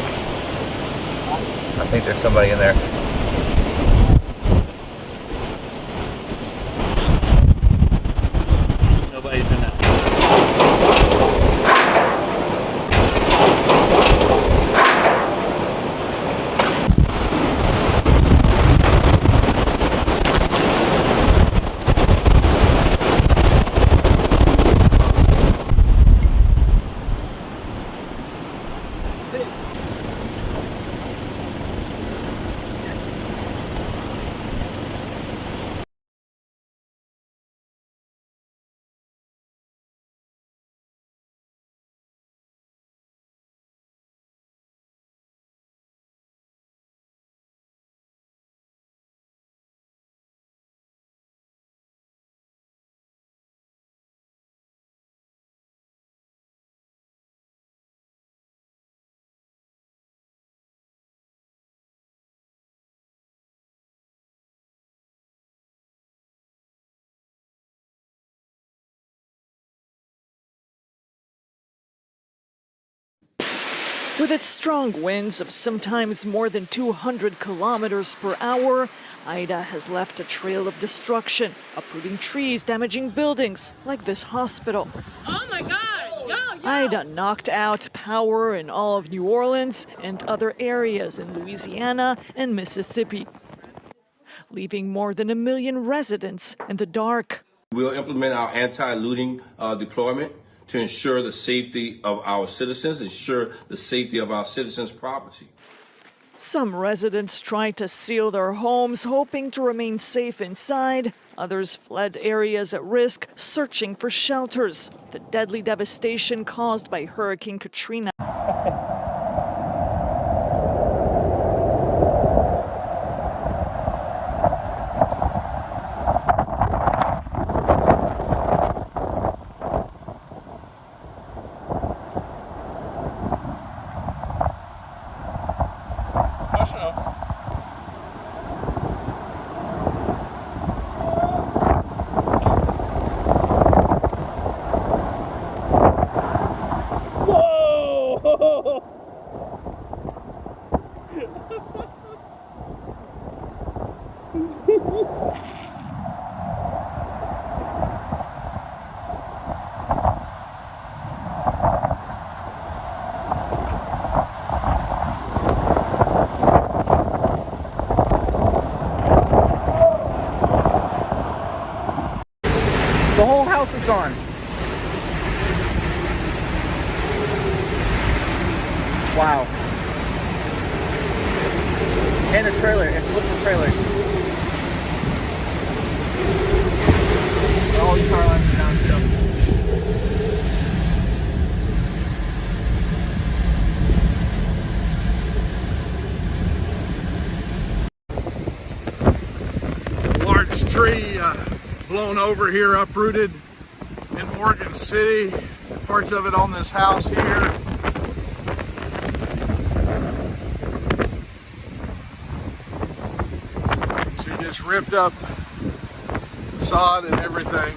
think. I think there's somebody in there. Nobody's in that. With its strong winds of sometimes more than 200 kilometers per hour, Ida has left a trail of destruction, uprooting trees, damaging buildings like this hospital. Oh my God! Yo! Ida knocked out power in all of New Orleans and other areas in Louisiana and Mississippi, leaving more than 1 million residents in the dark. We'll implement our anti-looting deployment to ensure the safety of our citizens, ensure the safety of our citizens' property. Some residents tried to seal their homes, hoping to remain safe inside. Others fled areas at risk, searching for shelters. The deadly devastation caused by Hurricane Katrina The whole house is gone. Wow. And the trailer. If you look at the trailer. All these car lines are down still. Large tree blown over here, uprooted in Morgan City. Parts of it on this house here. She just ripped up the sod and everything.